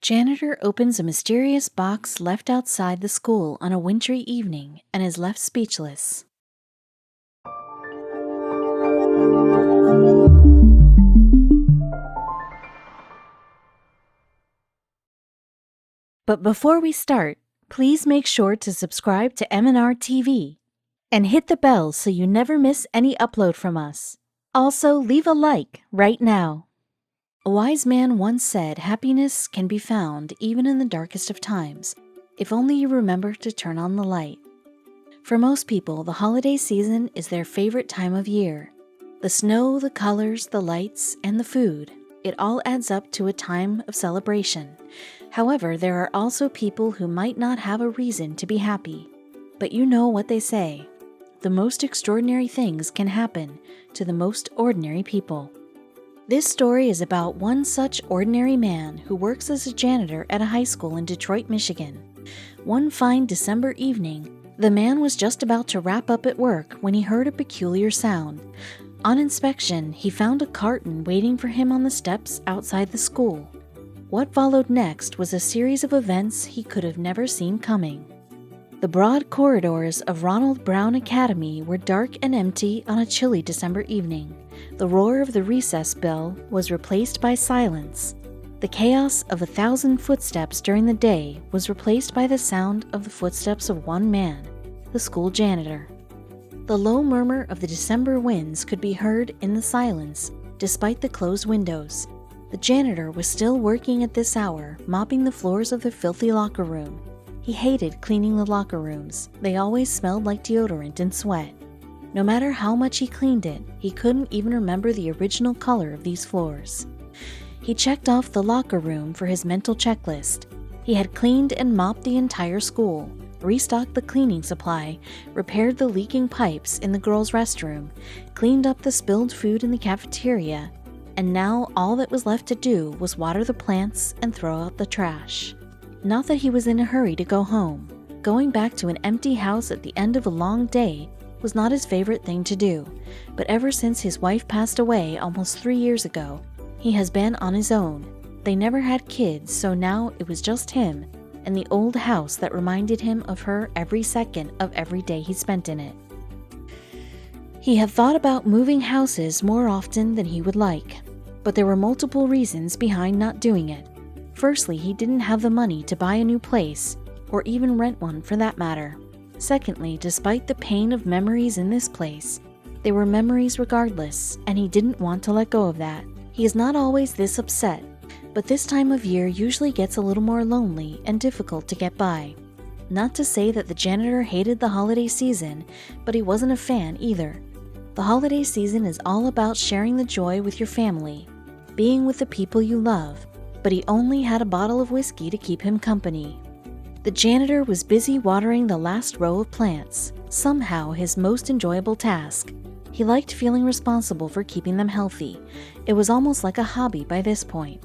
Janitor opens a mysterious box left outside the school on a wintry evening and is left speechless. But before we start, please make sure to subscribe to m&rtv and hit the bell so you never miss any upload from us. Also, leave a like right now. A wise man once said happiness can be found even in the darkest of times, if only you remember to turn on the light. For most people, the holiday season is their favorite time of year. The snow, the colors, the lights, and the food, it all adds up to a time of celebration. However, there are also people who might not have a reason to be happy. But you know what they say. The most extraordinary things can happen to the most ordinary people. This story is about one such ordinary man who works as a janitor at a high school in Detroit, Michigan. One fine December evening, the man was just about to wrap up at work when he heard a peculiar sound. On inspection, he found a carton waiting for him on the steps outside the school. What followed next was a series of events he could have never seen coming. The broad corridors of Ronald Brown Academy were dark and empty on a chilly December evening. The roar of the recess bell was replaced by silence. The chaos of 1,000 footsteps during the day was replaced by the sound of the footsteps of one man, the school janitor. The low murmur of the December winds could be heard in the silence, despite the closed windows. The janitor was still working at this hour, mopping the floors of the filthy locker room. He hated cleaning the locker rooms. They always smelled like deodorant and sweat. No matter how much he cleaned it, he couldn't even remember the original color of these floors. He checked off the locker room for his mental checklist. He had cleaned and mopped the entire school, restocked the cleaning supply, repaired the leaking pipes in the girls' restroom, cleaned up the spilled food in the cafeteria, and now all that was left to do was water the plants and throw out the trash. Not that he was in a hurry to go home. Going back to an empty house at the end of a long day was not his favorite thing to do, but ever since his wife passed away almost 3 years ago, he has been on his own. They never had kids, so now it was just him and the old house that reminded him of her every second of every day he spent in it. He had thought about moving houses more often than he would like, but there were multiple reasons behind not doing it. Firstly, he didn't have the money to buy a new place, or even rent one for that matter. Secondly, despite the pain of memories in this place, they were memories regardless, and he didn't want to let go of that. He is not always this upset, but this time of year usually gets a little more lonely and difficult to get by. Not to say that the janitor hated the holiday season, but he wasn't a fan either. The holiday season is all about sharing the joy with your family, being with the people you love, but he only had a bottle of whiskey to keep him company. The janitor was busy watering the last row of plants, somehow his most enjoyable task. He liked feeling responsible for keeping them healthy. It was almost like a hobby by this point.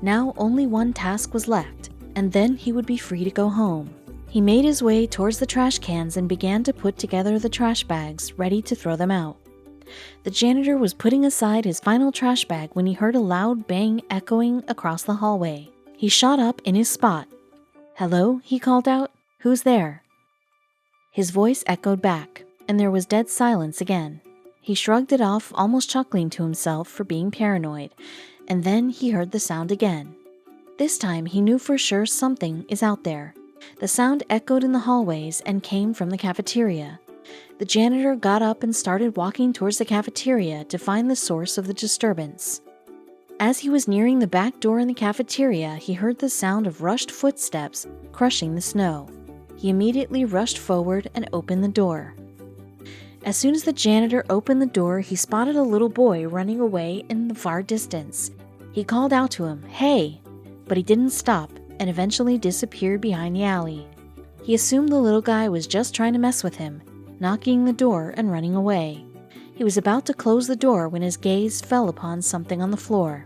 Now only one task was left, and then he would be free to go home. He made his way towards the trash cans and began to put together the trash bags, ready to throw them out. The janitor was putting aside his final trash bag when he heard a loud bang echoing across the hallway. He shot up in his spot. "Hello?" he called out. "Who's there?" His voice echoed back, and there was dead silence again. He shrugged it off, almost chuckling to himself for being paranoid, and then he heard the sound again. This time he knew for sure something is out there. The sound echoed in the hallways and came from the cafeteria. The janitor got up and started walking towards the cafeteria to find the source of the disturbance. As he was nearing the back door in the cafeteria, he heard the sound of rushed footsteps crushing the snow. He immediately rushed forward and opened the door. As soon as the janitor opened the door, he spotted a little boy running away in the far distance. He called out to him, "Hey!" but he didn't stop and eventually disappeared behind the alley. He assumed the little guy was just trying to mess with him, knocking the door and running away. He was about to close the door when his gaze fell upon something on the floor.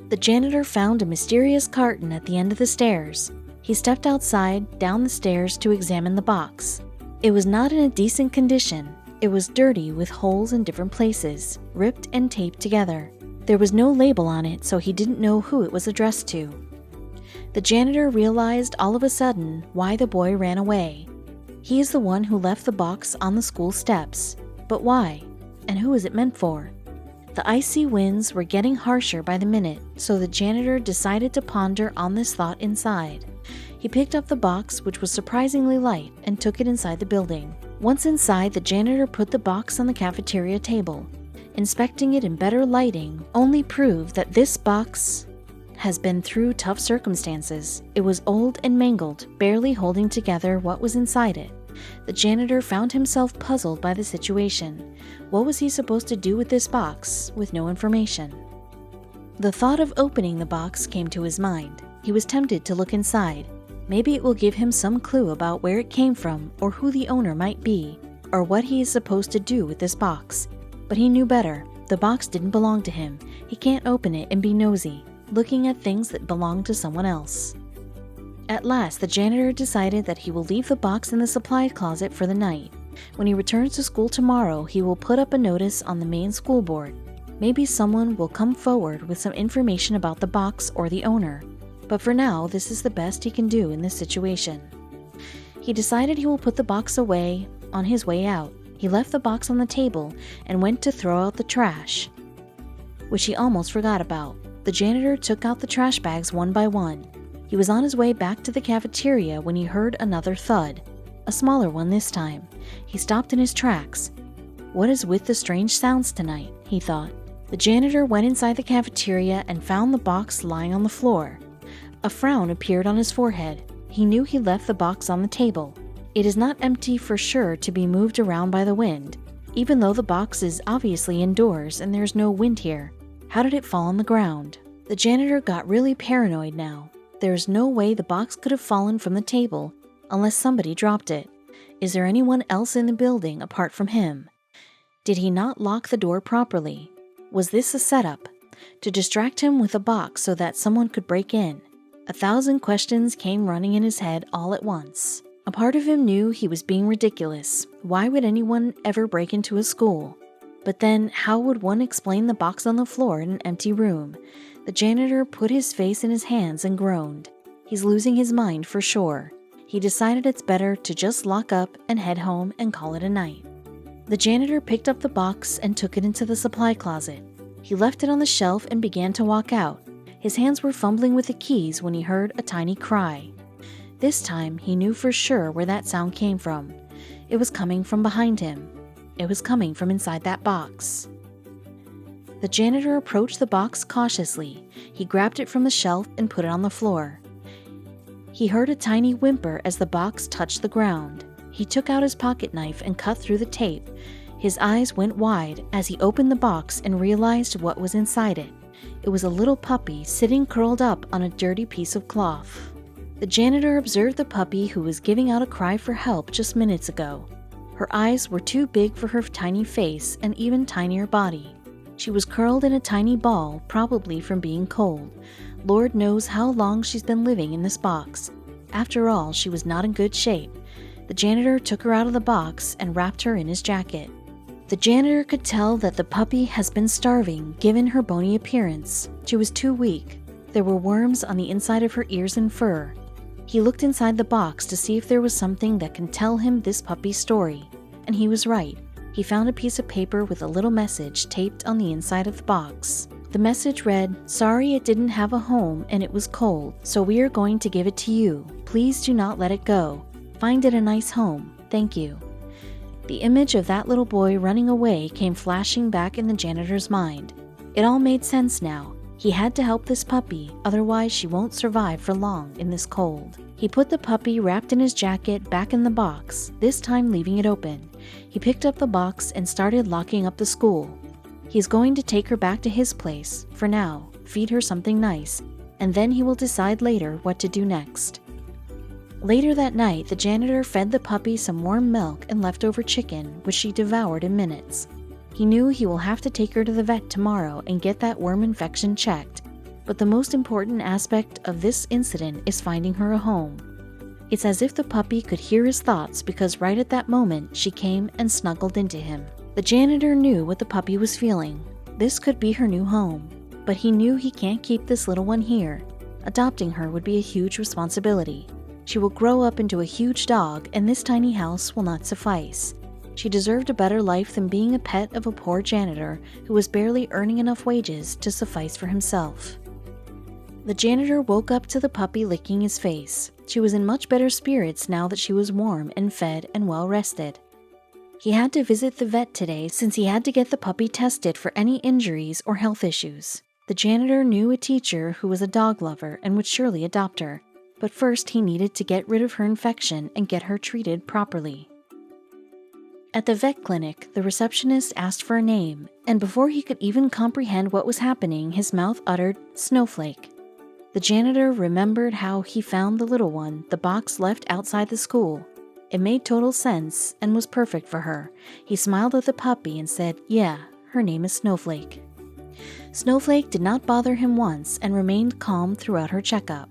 The janitor found a mysterious carton at the end of the stairs. He stepped outside, down the stairs to examine the box. It was not in a decent condition. It was dirty with holes in different places, ripped and taped together. There was no label on it, so he didn't know who it was addressed to. The janitor realized all of a sudden why the boy ran away. He is the one who left the box on the school steps. But why? And who is it meant for? The icy winds were getting harsher by the minute, so the janitor decided to ponder on this thought inside. He picked up the box, which was surprisingly light, and took it inside the building. Once inside, the janitor put the box on the cafeteria table. Inspecting it in better lighting only proved that this box has been through tough circumstances. It was old and mangled, barely holding together what was inside it. The janitor found himself puzzled by the situation. What was he supposed to do with this box, with no information? The thought of opening the box came to his mind. He was tempted to look inside. Maybe it will give him some clue about where it came from, or who the owner might be, or what he is supposed to do with this box. But he knew better. The box didn't belong to him. He can't open it and be nosy, looking at things that belong to someone else. At last, the janitor decided that he will leave the box in the supply closet for the night. When he returns to school tomorrow, he will put up a notice on the main school board. Maybe someone will come forward with some information about the box or the owner. But for now, this is the best he can do in this situation. He decided he will put the box away on his way out. He left the box on the table and went to throw out the trash, which he almost forgot about. The janitor took out the trash bags one by one. He was on his way back to the cafeteria when he heard another thud, a smaller one this time. He stopped in his tracks. What is with the strange sounds tonight? He thought. The janitor went inside the cafeteria and found the box lying on the floor. A frown appeared on his forehead. He knew he left the box on the table. It is not empty for sure to be moved around by the wind, even though the box is obviously indoors and there's no wind here. How did it fall on the ground? The janitor got really paranoid now. There is no way the box could have fallen from the table unless somebody dropped it. Is there anyone else in the building apart from him? Did he not lock the door properly? Was this a setup to distract him with a box so that someone could break in? 1,000 questions came running in his head all at once. A part of him knew he was being ridiculous. Why would anyone ever break into a school? But then, how would one explain the box on the floor in an empty room? The janitor put his face in his hands and groaned. He's losing his mind for sure. He decided it's better to just lock up and head home and call it a night. The janitor picked up the box and took it into the supply closet. He left it on the shelf and began to walk out. His hands were fumbling with the keys when he heard a tiny cry. This time, he knew for sure where that sound came from. It was coming from behind him. It was coming from inside that box. The janitor approached the box cautiously. He grabbed it from the shelf and put it on the floor. He heard a tiny whimper as the box touched the ground. He took out his pocket knife and cut through the tape. His eyes went wide as he opened the box and realized what was inside it. It was a little puppy sitting curled up on a dirty piece of cloth. The janitor observed the puppy who was giving out a cry for help just minutes ago. Her eyes were too big for her tiny face and even tinier body. She was curled in a tiny ball, probably from being cold. Lord knows how long she's been living in this box. After all, she was not in good shape. The janitor took her out of the box and wrapped her in his jacket. The janitor could tell that the puppy has been starving, given her bony appearance. She was too weak. There were worms on the inside of her ears and fur. He looked inside the box to see if there was something that can tell him this puppy's story. And he was right. He found a piece of paper with a little message taped on the inside of the box. The message read, "Sorry it didn't have a home and it was cold, so we are going to give it to you. Please do not let it go. Find it a nice home. Thank you." The image of that little boy running away came flashing back in the janitor's mind. It all made sense now. He had to help this puppy, otherwise she won't survive for long in this cold. He put the puppy wrapped in his jacket back in the box, this time leaving it open. He picked up the box and started locking up the school. He's going to take her back to his place, for now, feed her something nice, and then he will decide later what to do next. Later that night, the janitor fed the puppy some warm milk and leftover chicken, which she devoured in minutes. He knew he will have to take her to the vet tomorrow and get that worm infection checked. But the most important aspect of this incident is finding her a home. It's as if the puppy could hear his thoughts because right at that moment she came and snuggled into him. The janitor knew what the puppy was feeling. This could be her new home. But he knew he can't keep this little one here. Adopting her would be a huge responsibility. She will grow up into a huge dog, and this tiny house will not suffice. She deserved a better life than being a pet of a poor janitor who was barely earning enough wages to suffice for himself. The janitor woke up to the puppy licking his face. She was in much better spirits now that she was warm and fed and well rested. He had to visit the vet today since he had to get the puppy tested for any injuries or health issues. The janitor knew a teacher who was a dog lover and would surely adopt her, but first he needed to get rid of her infection and get her treated properly. At the vet clinic, the receptionist asked for a name, and before he could even comprehend what was happening, his mouth uttered, "Snowflake." The janitor remembered how he found the little one, the box left outside the school. It made total sense and was perfect for her. He smiled at the puppy and said, "Yeah, her name is Snowflake." Snowflake did not bother him once and remained calm throughout her checkup.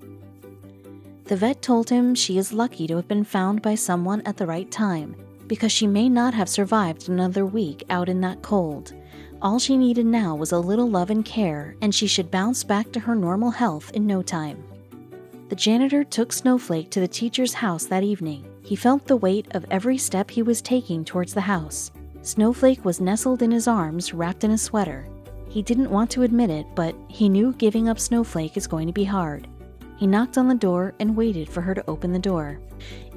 The vet told him she is lucky to have been found by someone at the right time, because she may not have survived another week out in that cold. All she needed now was a little love and care, and she should bounce back to her normal health in no time. The janitor took Snowflake to the teacher's house that evening. He felt the weight of every step he was taking towards the house. Snowflake was nestled in his arms, wrapped in a sweater. He didn't want to admit it, but he knew giving up Snowflake is going to be hard. He knocked on the door and waited for her to open the door.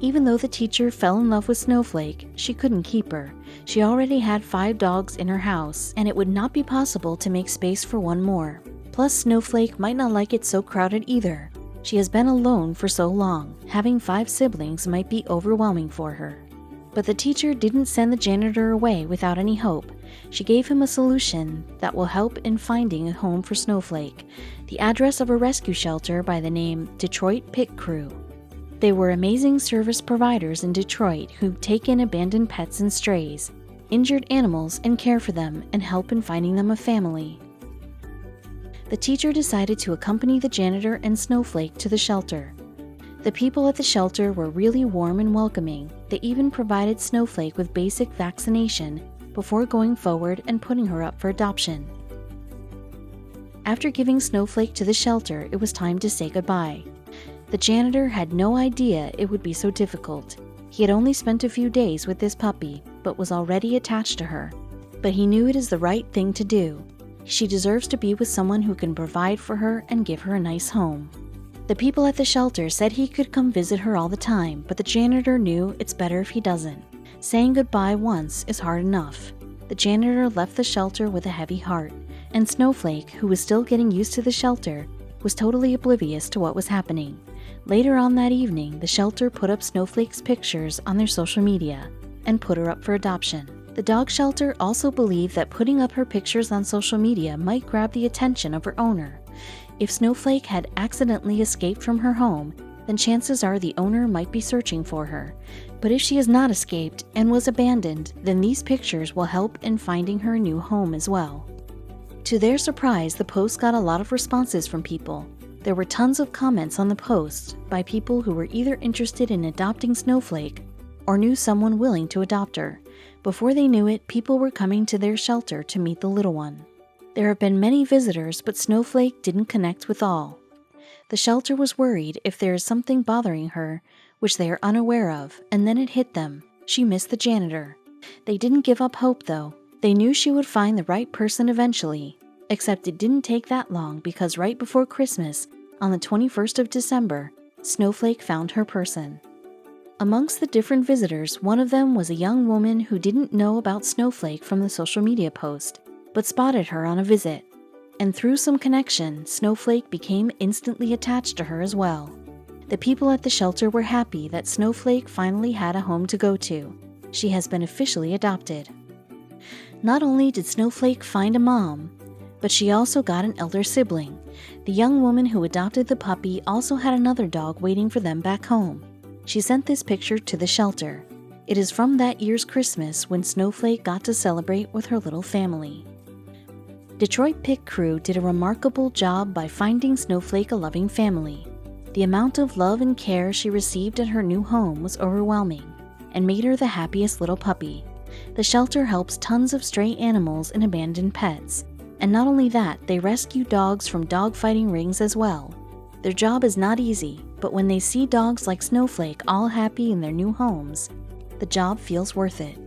Even though the teacher fell in love with Snowflake, she couldn't keep her. She already had 5 dogs in her house, and it would not be possible to make space for one more. Plus, Snowflake might not like it so crowded either. She has been alone for so long. Having 5 siblings might be overwhelming for her. But the teacher didn't send the janitor away without any hope. She gave him a solution that will help in finding a home for Snowflake, the address of a rescue shelter by the name Detroit Pit Crew. They were amazing service providers in Detroit who take in abandoned pets and strays, injured animals, and care for them and help in finding them a family. The teacher decided to accompany the janitor and Snowflake to the shelter. The people at the shelter were really warm and welcoming. They even provided Snowflake with basic vaccination before going forward and putting her up for adoption. After giving Snowflake to the shelter, it was time to say goodbye. The janitor had no idea it would be so difficult. He had only spent a few days with this puppy, but was already attached to her. But he knew it is the right thing to do. She deserves to be with someone who can provide for her and give her a nice home. The people at the shelter said he could come visit her all the time, but the janitor knew it's better if he doesn't. Saying goodbye once is hard enough. The janitor left the shelter with a heavy heart, and Snowflake, who was still getting used to the shelter, was totally oblivious to what was happening. Later on that evening, the shelter put up Snowflake's pictures on their social media and put her up for adoption. The dog shelter also believed that putting up her pictures on social media might grab the attention of her owner. If Snowflake had accidentally escaped from her home, then chances are the owner might be searching for her. But if she has not escaped and was abandoned, then these pictures will help in finding her a new home as well. To their surprise, the post got a lot of responses from people. There were tons of comments on the post by people who were either interested in adopting Snowflake or knew someone willing to adopt her. Before they knew it, people were coming to their shelter to meet the little one. There have been many visitors, but Snowflake didn't connect with all. The shelter was worried if there is something bothering her, which they are unaware of, and then it hit them. She missed the janitor. They didn't give up hope, though. They knew she would find the right person eventually, except it didn't take that long because right before Christmas, on the 21st of December, Snowflake found her person. Amongst the different visitors, one of them was a young woman who didn't know about Snowflake from the social media post, but spotted her on a visit. And through some connection, Snowflake became instantly attached to her as well. The people at the shelter were happy that Snowflake finally had a home to go to. She has been officially adopted. Not only did Snowflake find a mom, but she also got an elder sibling. The young woman who adopted the puppy also had another dog waiting for them back home. She sent this picture to the shelter. It is from that year's Christmas when Snowflake got to celebrate with her little family. Detroit Pit Crew did a remarkable job by finding Snowflake a loving family. The amount of love and care she received at her new home was overwhelming and made her the happiest little puppy. The shelter helps tons of stray animals and abandoned pets. And not only that, they rescue dogs from dogfighting rings as well. Their job is not easy, but when they see dogs like Snowflake all happy in their new homes, the job feels worth it.